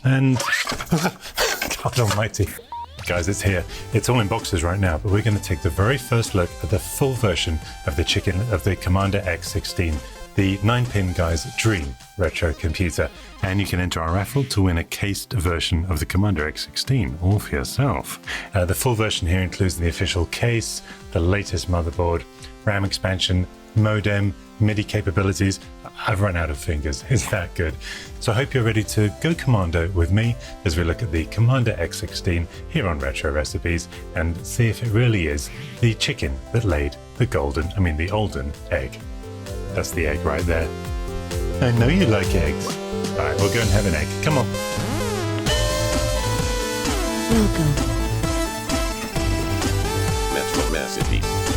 And God almighty. Guys, it's here. It's all in boxes right now, but we're going to take the very first look at the full version of the Commander X16, the 9-pin guy's dream retro computer. And you can enter our raffle to win a cased version of the Commander X16, all for yourself. The full version here includes the official case, the latest motherboard, RAM expansion, modem, MIDI capabilities. I've run out of fingers. It's that good. So I hope you're ready to go commando with me as we look at the Commander X16 here on Retro Recipes and see if it really is the chicken that laid the olden egg. That's the egg right there. I know you like eggs. All right, we'll go and have an egg. Come on. Welcome. Metro Recipes.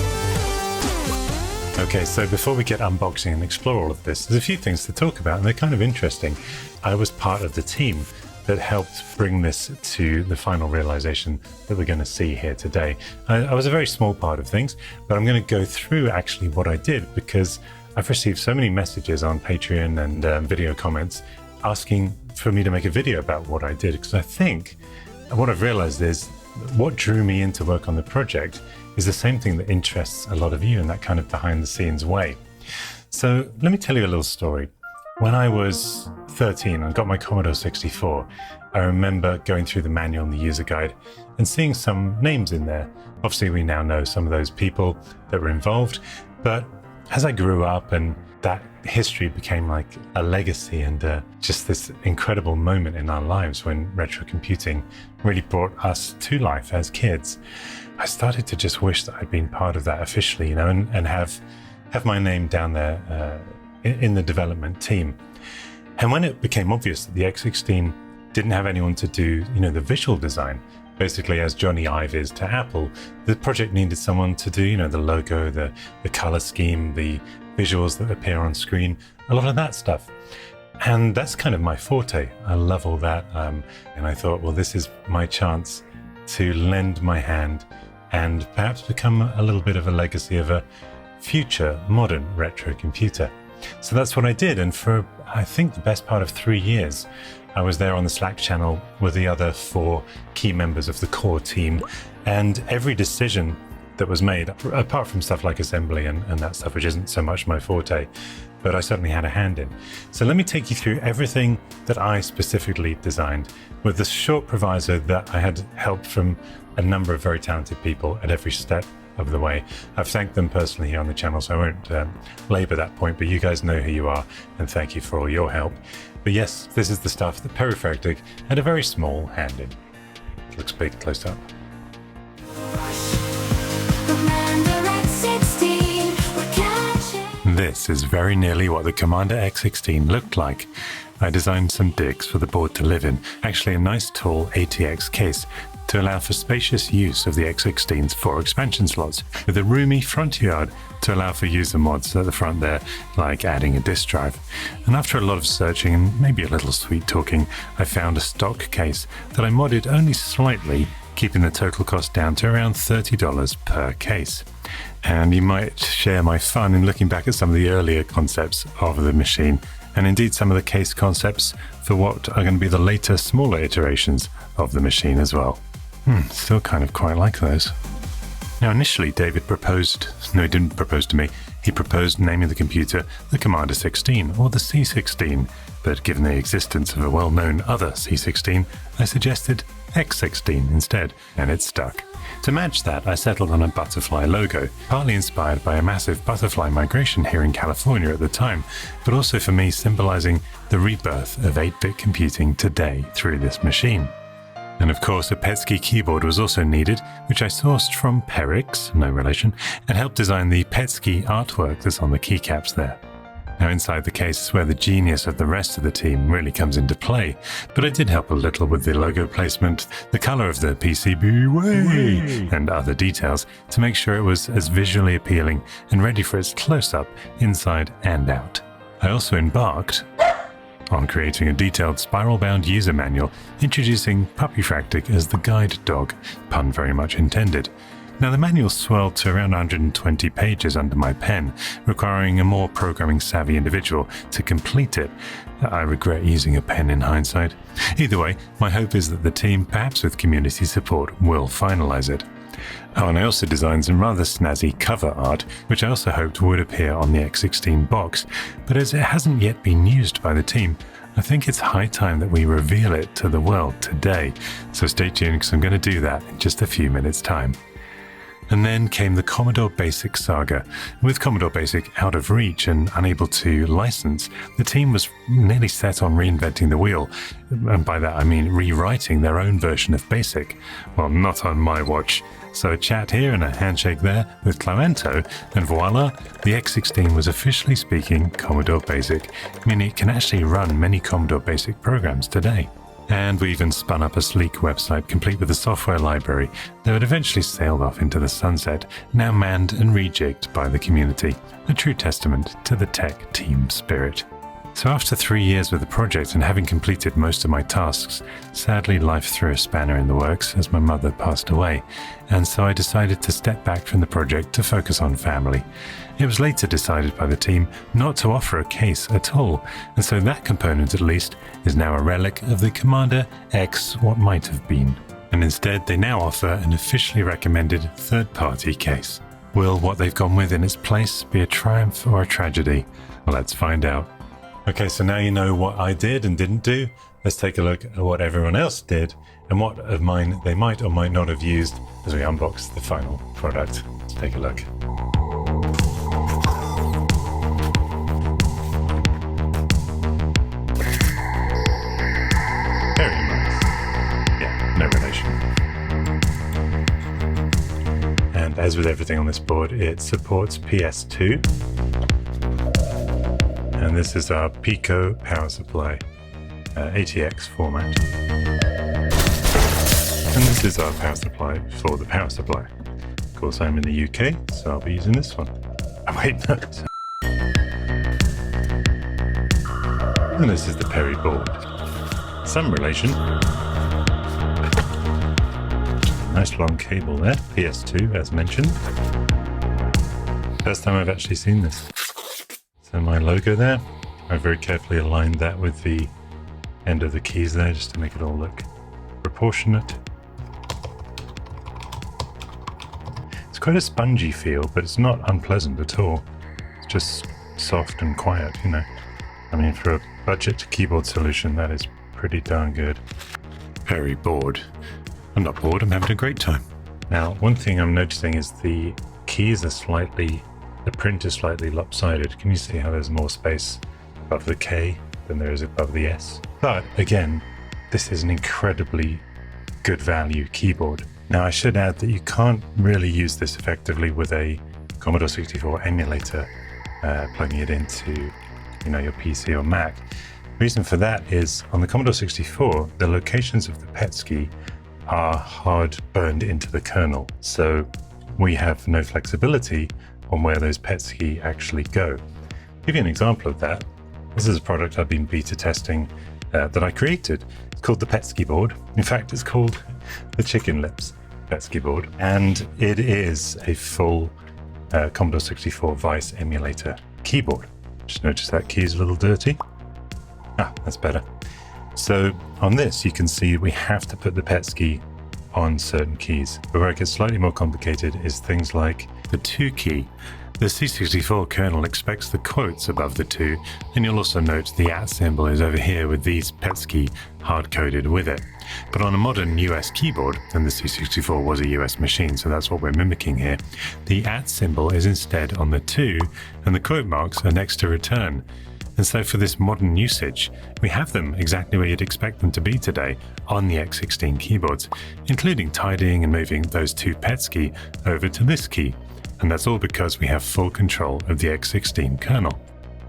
Okay, so before we get unboxing and explore all of this, there's a few things to talk about, and they're kind of interesting. I was part of the team that helped bring this to the final realization that we're going to see here today. I was a very small part of things, but I'm going to go through actually what I did, because I've received so many messages on Patreon and video comments asking for me to make a video about what I did, because I think what I've realized is what drew me into work on the project is the same thing that interests a lot of you in that kind of behind the scenes way. So let me tell you a little story. When I was 13 and got my Commodore 64, I remember going through the manual and the user guide and seeing some names in there. Obviously, we now know some of those people that were involved, but as I grew up and that history became like a legacy and just this incredible moment in our lives when retro computing really brought us to life as kids, I started to just wish that I'd been part of that officially, and have my name down there in the development team. And when it became obvious that the X16 didn't have anyone to do, the visual design, basically as Johnny Ive is to Apple, the project needed someone to do, the logo, the color scheme, the visuals that appear on screen, a lot of that stuff. And that's kind of my forte. I love all that. And I thought, well, this is my chance to lend my hand and perhaps become a little bit of a legacy of a future modern retro computer. So that's what I did. And for, I think, the best part of 3 years, I was there on the Slack channel with the other 4 key members of the core team. And every decision that was made, apart from stuff like assembly and that stuff, which isn't so much my forte, but I certainly had a hand in. So let me take you through everything that I specifically designed, with the short proviso that I had help from a number of very talented people at every step of the way. I've thanked them personally here on the channel, so I won't labor that point, but you guys know who you are, and thank you for all your help. But yes, this is the stuff that PERIFAX had a very small hand in. Looks big close up. This is very nearly what the Commander X16 looked like. I designed some digs for the board to live in, actually a nice tall ATX case to allow for spacious use of the X16's 4 expansion slots, with a roomy front yard to allow for user mods at the front there, like adding a disk drive. And after a lot of searching and maybe a little sweet talking, I found a stock case that I modded only slightly, keeping the total cost down to around $30 per case. And you might share my fun in looking back at some of the earlier concepts of the machine, and indeed some of the case concepts for what are going to be the later, smaller iterations of the machine as well. Still kind of quite like those. Now initially David proposed, no, he didn't propose to me, he proposed naming the computer the Commander 16 or the C16, but given the existence of a well-known other C16, I suggested X16 instead, and it stuck. To match that, I settled on a butterfly logo, partly inspired by a massive butterfly migration here in California at the time, but also for me symbolizing the rebirth of 8-bit computing today through this machine. And of course, a PETSCII keyboard was also needed, which I sourced from PERIFAX, no relation, and helped design the PETSCII artwork that's on the keycaps there. Now inside the case is where the genius of the rest of the team really comes into play, but I did help a little with the logo placement, the color of the PCB, and other details to make sure it was as visually appealing and ready for its close-up inside and out. I also embarked on creating a detailed spiral-bound user manual introducing Puppyfractic as the guide dog, pun very much intended. Now, the manual swelled to around 120 pages under my pen, requiring a more programming-savvy individual to complete it. I regret using a pen in hindsight. Either way, my hope is that the team, perhaps with community support, will finalize it. Oh, and I also designed some rather snazzy cover art, which I also hoped would appear on the X16 box, but as it hasn't yet been used by the team, I think it's high time that we reveal it to the world today. So stay tuned, because I'm going to do that in just a few minutes' time. And then came the Commodore BASIC saga. With Commodore BASIC out of reach and unable to license, the team was nearly set on reinventing the wheel. And by that I mean rewriting their own version of BASIC. Well, not on my watch. So a chat here and a handshake there with Clauento, and voila, the X16 was officially speaking Commodore BASIC, meaning it can actually run many Commodore BASIC programs today. And we even spun up a sleek website complete with a software library that had eventually sailed off into the sunset, now manned and rejigged by the community, a true testament to the tech team spirit. So after 3 years with the project and having completed most of my tasks, sadly life threw a spanner in the works as my mother passed away, and so I decided to step back from the project to focus on family. It was later decided by the team not to offer a case at all, and so that component at least is now a relic of the Commander X what might have been. And instead they now offer an officially recommended third-party case. Will what they've gone with in its place be a triumph or a tragedy? Well, let's find out. Okay, so now you know what I did and didn't do. Let's take a look at what everyone else did and what of mine they might or might not have used as we unbox the final product. Let's take a look. Very nice. Yeah, no relation. And as with everything on this board, it supports PS2. And this is our Pico power supply, ATX format. And this is our power supply for the power supply. Of course, I'm in the UK, so I'll be using this one. Oh, wait, no. And this is the Peri board. Some relation. Nice long cable there, PS2 as mentioned. First time I've actually seen this. So my logo there, I very carefully aligned that with the end of the keys there just to make it all look proportionate. It's quite a spongy feel, but it's not unpleasant at all. It's just soft and quiet, you know. I mean, for a budget keyboard solution, that is pretty darn good. Very bored. I'm not bored, I'm having a great time. Now, one thing I'm noticing is the keys are the print is slightly lopsided. Can you see how there's more space above the K than there is above the S? But again, this is an incredibly good value keyboard. Now I should add that you can't really use this effectively with a Commodore 64 emulator, plugging it into, you know, your PC or Mac. The reason for that is on the Commodore 64, the locations of the PETSCII are hard burned into the kernel. So we have no flexibility on where those PETSCII actually go. To give you an example of that, this is a product I've been beta testing that I created. It's called the PETSCII board. In fact, it's called the Chickenlips PETSCII board, and it is a full Commodore 64 Vice emulator keyboard. Just notice that key is a little dirty. Ah, that's better. So on this, you can see we have to put the PETSCII on certain keys. But where it gets slightly more complicated is things like the 2 key. The C64 kernel expects the quotes above the 2, and you'll also note the @ symbol is over here with these PETSCII hard-coded with it. But on a modern US keyboard, and the C64 was a US machine, so that's what we're mimicking here, the @ symbol is instead on the 2, and the quote marks are next to return. And so for this modern usage, we have them exactly where you'd expect them to be today on the X16 keyboards, including tidying and moving those 2 PETSCII over to this key. And that's all because we have full control of the X16 kernel.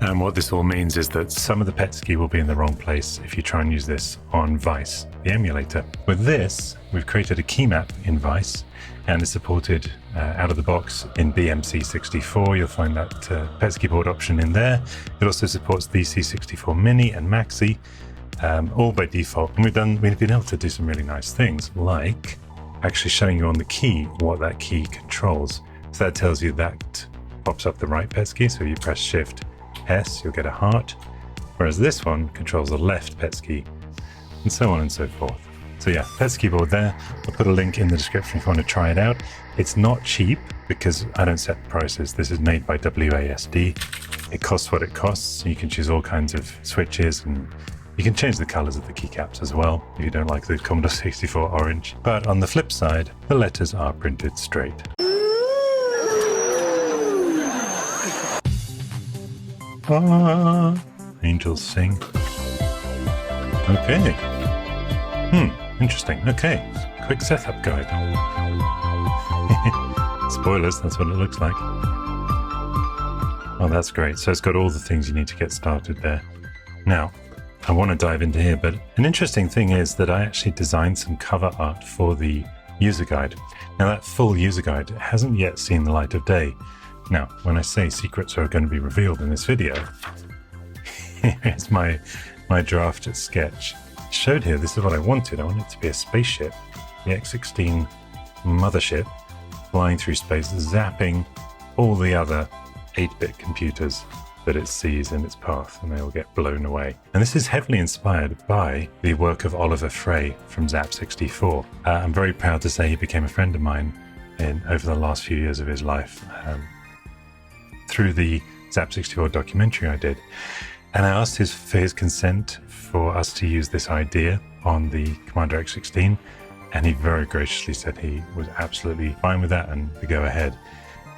And what this all means is that some of the PETSCII will be in the wrong place if you try and use this on Vice, the emulator. With this, we've created a key map in Vice, and it's supported out of the box in BMC64. You'll find that PETSCII board option in there. It also supports the C64 Mini and Maxi, all by default. And we've been able to do some really nice things, like actually showing you on the key what that key controls. So that tells you that pops up the right PETS key. So if you press Shift S, you'll get a heart. Whereas this one controls the left PETS key, and so on and so forth. So yeah, PETS keyboard there. I'll put a link in the description if you want to try it out. It's not cheap because I don't set the prices. This is made by WASD. It costs what it costs. You can choose all kinds of switches, and you can change the colors of the keycaps as well if you don't like the Commodore 64 orange. But on the flip side, the letters are printed straight. Ah, angels sing. Okay. Interesting. Okay. Quick setup guide. Spoilers, that's what it looks like. Oh, that's great. So it's got all the things you need to get started there. Now, I want to dive into here, but an interesting thing is that I actually designed some cover art for the user guide. Now, that full user guide hasn't yet seen the light of day. Now, when I say secrets are going to be revealed in this video, here's my draft sketch. Showed here, this is what I wanted. I wanted it to be a spaceship, the X16 mothership, flying through space, zapping all the other 8-bit computers that it sees in its path, and they will get blown away. And this is heavily inspired by the work of Oliver Frey from Zap64. I'm very proud to say he became a friend of mine over the last few years of his life through the Zap64 documentary I did. And I asked for his consent for us to use this idea on the Commodore X16, and he very graciously said he was absolutely fine with that and to go ahead.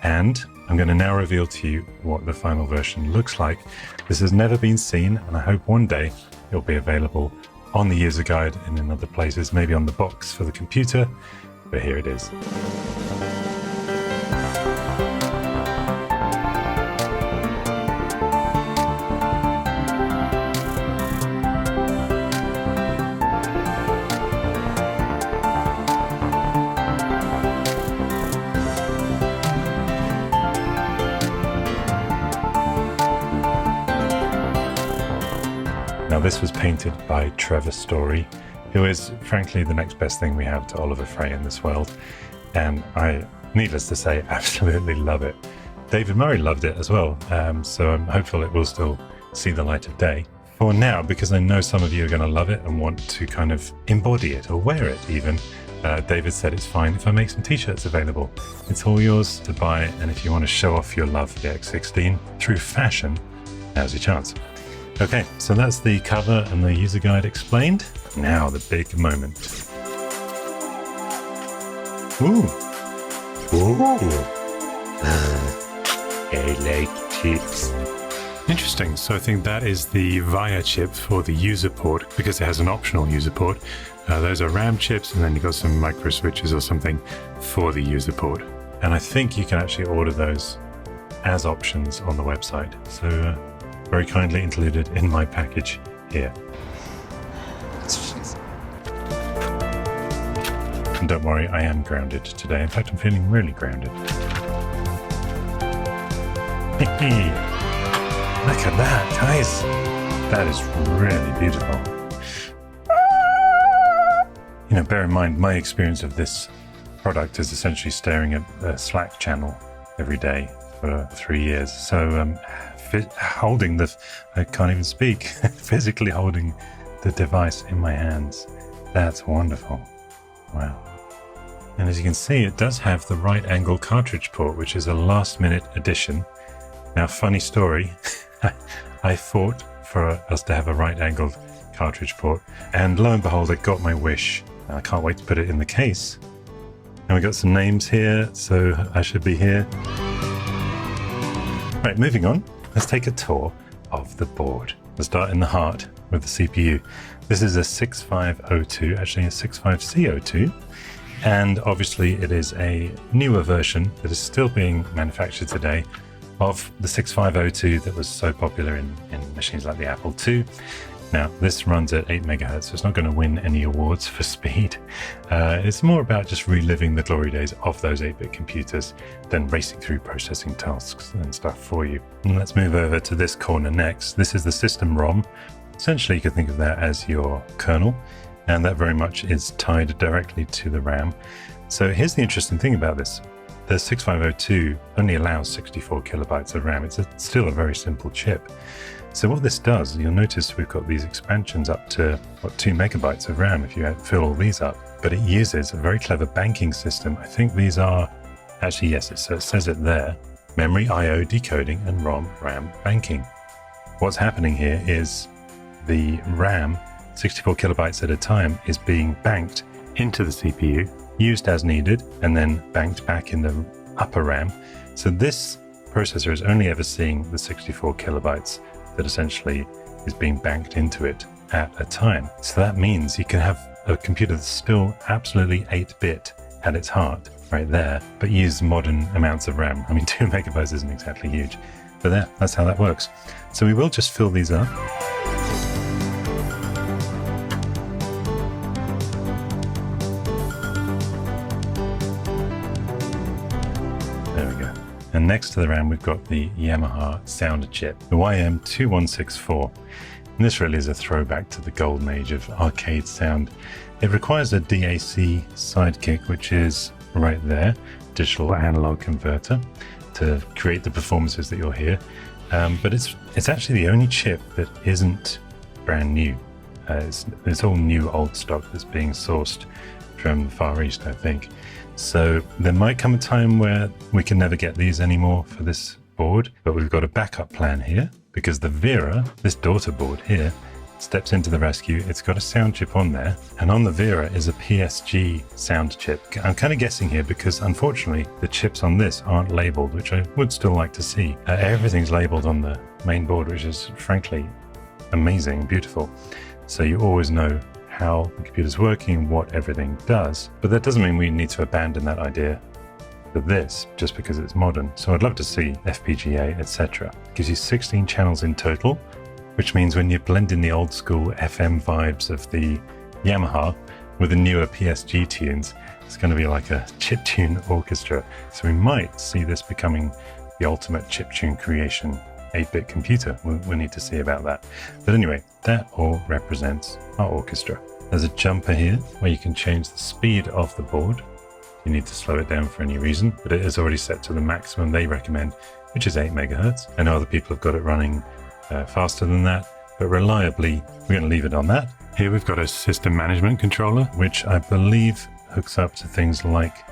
And I'm going to now reveal to you what the final version looks like. This has never been seen, and I hope one day it'll be available on the user guide and in other places, maybe on the box for the computer, but here it is. Now, this was painted by Trevor Story, who is frankly the next best thing we have to Oliver Frey in this world, and I, needless to say, absolutely love it. David Murray loved it as well, so I'm hopeful it will still see the light of day. For now, because I know some of you are going to love it and want to kind of embody it or wear it even, David said it's fine if I make some t-shirts available. It's all yours to buy, and if you want to show off your love for the X16 through fashion, now's your chance. Okay, so that's the cover and the user guide explained. Now the big moment. Ooh. Ooh. I like chips. Interesting. So I think that is the VIA chip for the user port, because it has an optional user port. Those are RAM chips, and then you've got some micro switches or something for the user port. And I think you can actually order those as options on the website. So very kindly included in my package here. And don't worry, I am grounded today. In fact, I'm feeling really grounded. Hey, look at that, guys. That is really beautiful. You know, bear in mind, my experience of this product is essentially staring at a Slack channel every day for 3 years. So holding I can't even speak, physically holding the device in my hands. That's wonderful. Wow. And as you can see, it does have the right angle cartridge port, which is a last minute addition. Now, funny story, I fought for us to have a right angled cartridge port, and lo and behold, I got my wish. I can't wait to put it in the case. And we got some names here, so I should be here. Right, moving on. Let's take a tour of the board. We'll start in the heart with the CPU. This is a 6502, actually a 65C02, and obviously it is a newer version that is still being manufactured today of the 6502 that was so popular in machines like the Apple II. Now, this runs at 8 megahertz, so it's not going to win any awards for speed. It's more about just reliving the glory days of those 8-bit computers than racing through processing tasks and stuff for you. And let's move over to this corner next. This is the system ROM. Essentially, you could think of that as your kernel, and that very much is tied directly to the RAM. So here's the interesting thing about this. The 6502 only allows 64 kilobytes of RAM. It's still a very simple chip. So what this does, you'll notice we've got these expansions up to, 2 megabytes of RAM if you fill all these up. But it uses a very clever banking system. I think these are, actually yes, it says it there, memory I/O decoding and ROM-RAM banking. What's happening here is the RAM, 64 kilobytes at a time, is being banked into the CPU, used as needed, and then banked back in the upper RAM. So this processor is only ever seeing the 64 kilobytes that essentially is being banked into it at a time. So that means you can have a computer that's still absolutely 8-bit at its heart, right there, but use modern amounts of RAM. I mean, 2 megabytes isn't exactly huge, but that's how that works. So we will just fill these up. There we go. And next to the RAM, we've got the Yamaha sounder chip, the YM2164. And this really is a throwback to the golden age of arcade sound. It requires a DAC sidekick, which is right there, digital analog converter, to create the performances that you'll hear. But it's actually the only chip that isn't brand new. It's all new old stock that's being sourced from the Far East, I think. So there might come a time where we can never get these anymore for this board, but we've got a backup plan here because the VERA, this daughter board here, steps into the rescue. It's got a sound chip on there, and on the VERA is a PSG sound chip. I'm kind of guessing here because unfortunately the chips on this aren't labeled, which I would still like to see. Everything's labeled on the main board, which is frankly amazing, beautiful. So you always know how the computer's working, what everything does. But that doesn't mean we need to abandon that idea for this just because it's modern. So I'd love to see FPGA, etc. Gives you 16 channels in total, which means when you blend in the old school FM vibes of the Yamaha with the newer PSG tunes, it's going to be like a chiptune orchestra. So we might see this becoming the ultimate chiptune creation 8-bit computer. We'll need to see about that. But anyway, that all represents our orchestra. There's a jumper here where you can change the speed of the board. You need to slow it down for any reason, but it is already set to the maximum they recommend, which is 8 megahertz. I know other people have got it running faster than that, but reliably, we're going to leave it on that. Here we've got a system management controller, which I believe hooks up to things like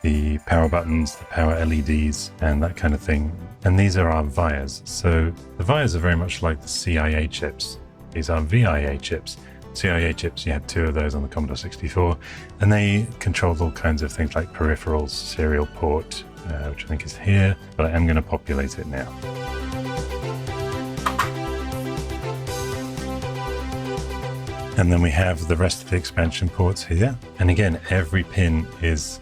the power buttons, the power LEDs, and that kind of thing. And these are our VIAs. So the VIAs are very much like the CIA chips. These are VIA chips. CIA chips, you had 2 of those on the Commodore 64, and they controlled all kinds of things like peripherals, serial port, which I think is here, but I am going to populate it now. And then we have the rest of the expansion ports here. And again, every pin is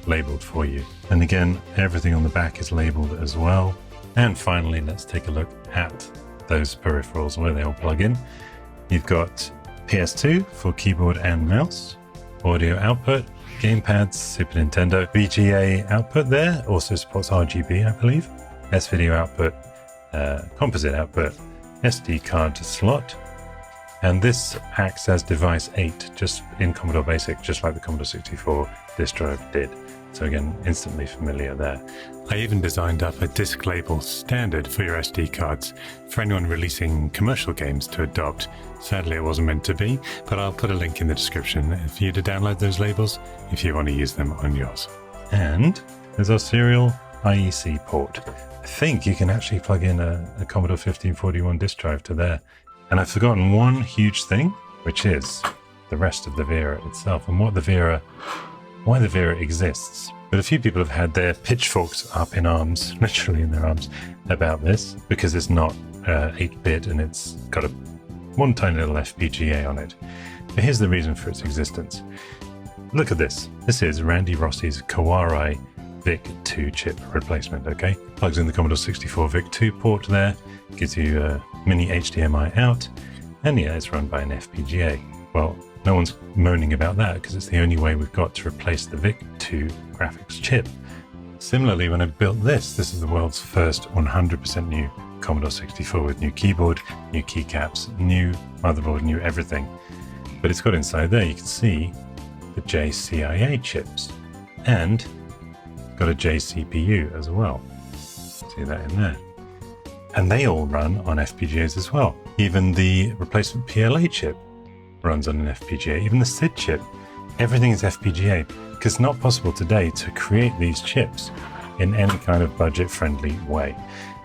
labeled for you. And again, everything on the back is labeled as well. And finally, let's take a look at those peripherals where they all plug in. You've got PS2 for keyboard and mouse, audio output, gamepads, Super Nintendo, VGA output there, also supports RGB, I believe, S-video output, composite output, SD card slot, and this acts as device 8, just in Commodore Basic, just like the Commodore 64 disk drive did. So again, instantly familiar there. I even designed up a disk label standard for your SD cards for anyone releasing commercial games to adopt. Sadly, it wasn't meant to be, but I'll put a link in the description for you to download those labels if you want to use them on yours. And there's our serial IEC port. I think you can actually plug in a Commodore 1541 disk drive to there. And I've forgotten one huge thing, which is the rest of the VERA itself and why the VERA exists. But a few people have had their pitchforks up in arms, literally in their arms, about this, because it's not 8-bit and it's got one tiny little FPGA on it. But here's the reason for its existence. Look at this. This is Randy Rossi's Kawari VIC-2 chip replacement, okay? Plugs in the Commodore 64 VIC-2 port there, gives you a mini HDMI out, and yeah, it's run by an FPGA. Well, no one's moaning about that because it's the only way we've got to replace the VIC-2 graphics chip. Similarly, when I built this is the world's first 100% new Commodore 64 with new keyboard, new keycaps, new motherboard, new everything. But it's got inside there, you can see the JCIA chips. and got a JCPU as well. See that in there. And they all run on FPGAs as well. Even the replacement PLA chip runs on an FPGA, even the SID chip. Everything is FPGA, because it's not possible today to create these chips in any kind of budget-friendly way.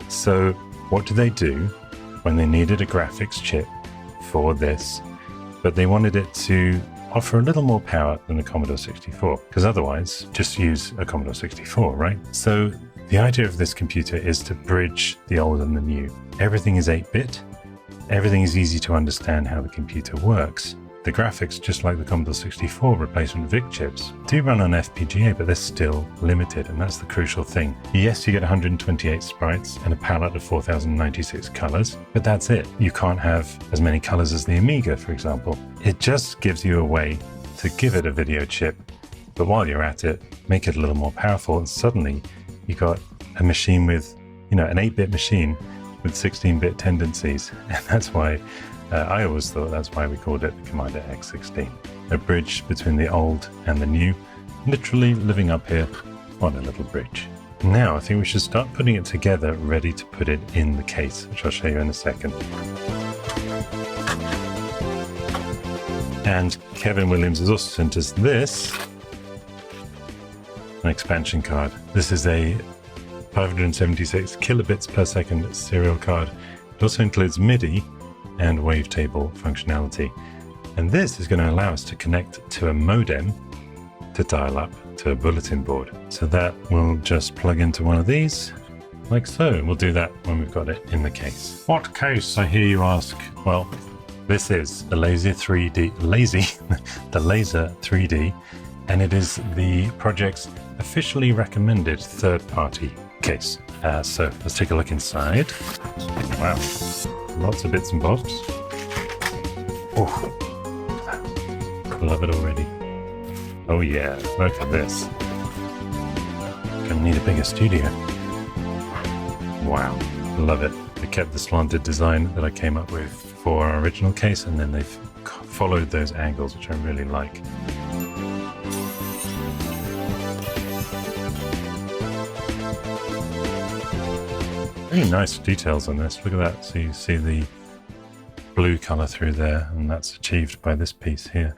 So what do they do when they needed a graphics chip for this, but they wanted it to offer a little more power than the Commodore 64, because otherwise just use a Commodore 64, right? So the idea of this computer is to bridge the old and the new. Everything is 8-bit. Everything is easy to understand how the computer works. The graphics, just like the Commodore 64 replacement VIC chips, do run on FPGA, but they're still limited, and that's the crucial thing. Yes, you get 128 sprites and a palette of 4096 colors, but that's it. You can't have as many colors as the Amiga, for example. It just gives you a way to give it a video chip, but while you're at it, make it a little more powerful, and suddenly you got a machine with, an 8-bit machine with 16-bit tendencies, and that's why I always thought that's why we called it the Commander X16. A bridge between the old and the new, literally living up here on a little bridge. Now I think we should start putting it together, ready to put it in the case, which I'll show you in a second. And Kevin Williams has also sent us this, an expansion card. This is a 576 kilobits per second serial card. It also includes MIDI and wavetable functionality. And this is going to allow us to connect to a modem to dial up to a bulletin board. So that will just plug into one of these, like so. We'll do that when we've got it in the case. What case, I hear you ask? Well, this is the Laser 3D, and it is the project's officially recommended third-party case. So let's take a look inside. Wow, lots of bits and bobs. Oh, love it already. Oh yeah, look at this. Gonna need a bigger studio. Wow, love it. I kept the slanted design that I came up with for our original case, and then they've followed those angles, which I really like. Really nice details on this. Look at that. So you see the blue color through there, and that's achieved by this piece here.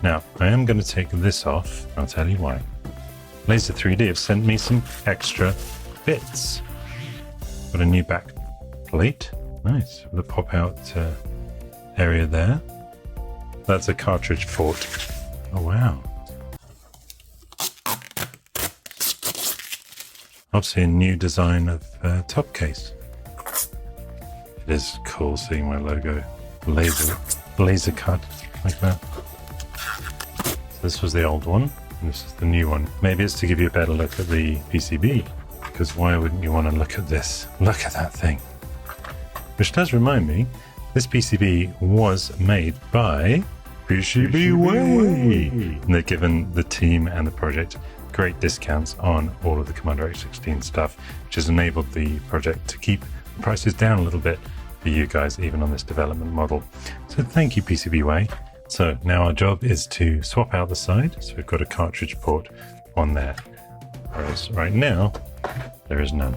Now, I am going to take this off. I'll tell you why. Laser 3D have sent me some extra bits. Got a new back plate. Nice. With a pop-out area there. That's a cartridge port. Oh, wow. Obviously a new design of top case. It is cool seeing my logo laser cut like that. So this was the old one, and this is the new one. Maybe it's to give you a better look at the PCB, because why wouldn't you want to look at this? Look at that thing. Which does remind me, this PCB was made by PCBWay. And they've given the team and the project great discounts on all of the Commander X16 stuff, which has enabled the project to keep the prices down a little bit for you guys, even on this development model. So thank you, PCBWay. So now our job is to swap out the side. So we've got a cartridge port on there, whereas right now there is none.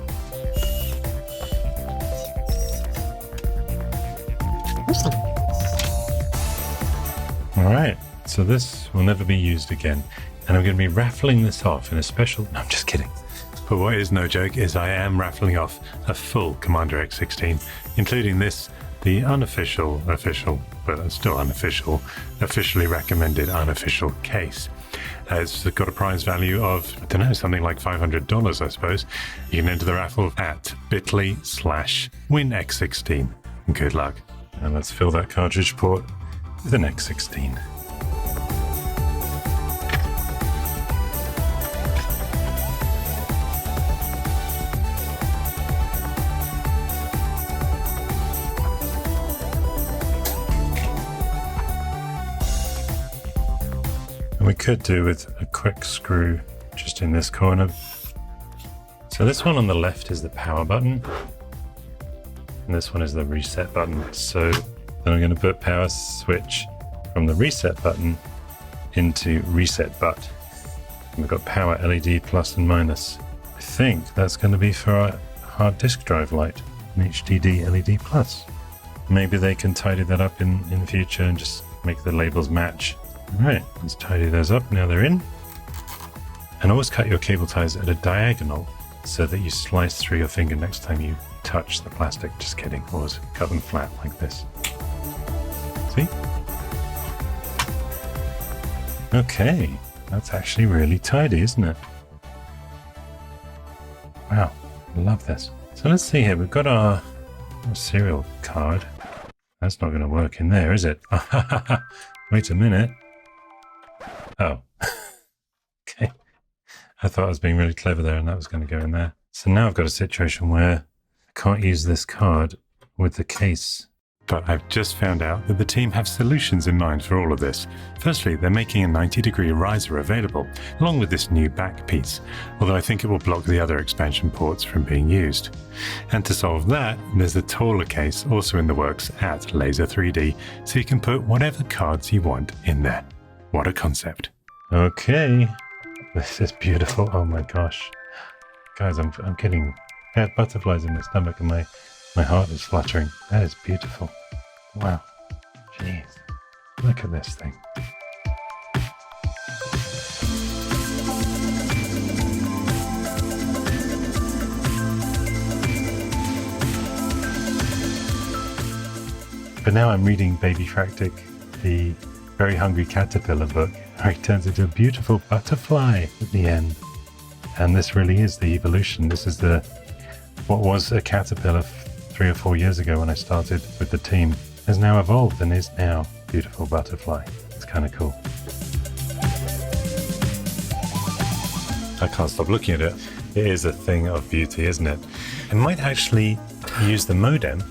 All right, so this will never be used again. And I'm going to be raffling this off in a special... No, I'm just kidding. But what is no joke is I am raffling off a full Commander X16, including this, the unofficial, but still unofficial, officially recommended unofficial case. It's got a prize value of, I don't know, something like $500, I suppose. You can enter the raffle at bit.ly/winx16. Good luck. And let's fill that cartridge port with an X16. We could do with a quick screw just in this corner. So this one on the left is the power button, and this one is the reset button. So then I'm going to put power switch from the reset button into reset butt. We've got power LED plus and minus. I think that's going to be for our hard disk drive light, an HDD LED plus. Maybe they can tidy that up in the future and just make the labels match. Alright, let's tidy those up. Now they're in. And always cut your cable ties at a diagonal so that you slice through your finger next time you touch the plastic. Just kidding. Always cut them flat like this. See? Okay, that's actually really tidy, isn't it? Wow, I love this. So let's see here. We've got our serial card. That's not going to work in there, is it? Wait a minute. Oh. Okay. I thought I was being really clever there and that was going to go in there. So now I've got a situation where I can't use this card with the case. But I've just found out that the team have solutions in mind for all of this. Firstly, they're making a 90-degree riser available, along with this new back piece, although I think it will block the other expansion ports from being used. And to solve that, there's a taller case also in the works at Laser 3D, so you can put whatever cards you want in there. What a concept. Okay, this is beautiful. Oh my gosh. Guys, I'm getting butterflies in my stomach and my heart is fluttering. That is beautiful. Wow. Jeez. Look at this thing. But now I'm reading Ladyfractic, the Very Hungry Caterpillar book, where he turns into a beautiful butterfly at the end. And this really is the evolution. This is what was a caterpillar 3 or 4 years ago when I started with the team, has now evolved and is now a beautiful butterfly. It's kind of cool. I can't stop looking at it. It is a thing of beauty, isn't it? I might actually use the modem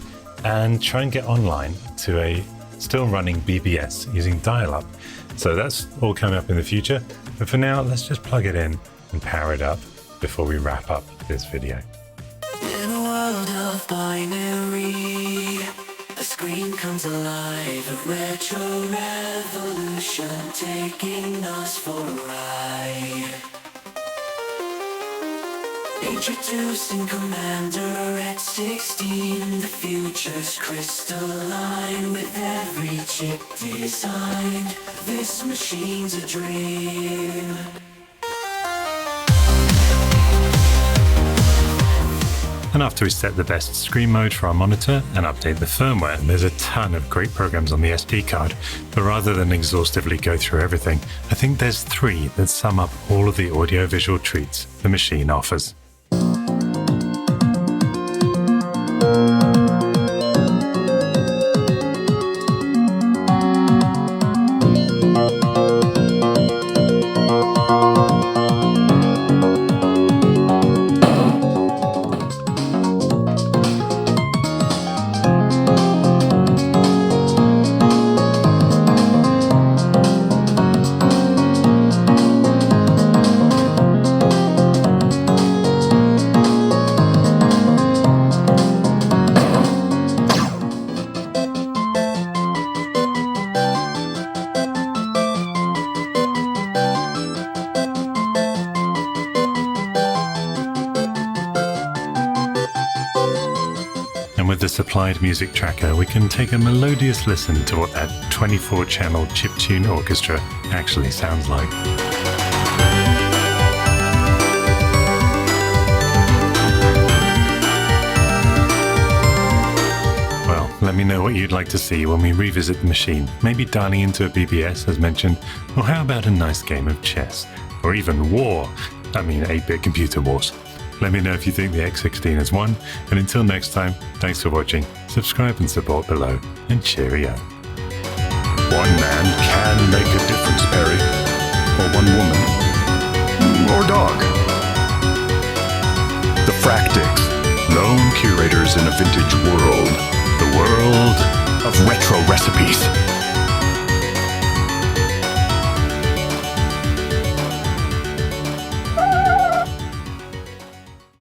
and try and get online to a still running BBS using dial-up. So that's all coming up in the future. But for now, let's just plug it in and power it up before we wrap up this video. In a world of binary, the screen comes alive, a retro revolution taking us for a ride. Introducing Commander X16, the future's crystalline with every chip designed. This machine's a dream. And after we set the best screen mode for our monitor and update the firmware, there's a ton of great programs on the SD card. But rather than exhaustively go through everything, I think there's 3 that sum up all of the audio-visual treats the machine offers. With the supplied music tracker, we can take a melodious listen to what that 24-channel chiptune orchestra actually sounds like. Well, let me know what you'd like to see when we revisit the machine. Maybe dialing into a BBS, as mentioned, or how about a nice game of chess? Or even war. I mean 8-bit computer wars. Let me know if you think the X16 has won, and until next time, thanks for watching, subscribe and support below, and cheerio. One man can make a difference, Perry. Or one woman. Or dog. The Fractics, lone curators in a vintage world. The world of retro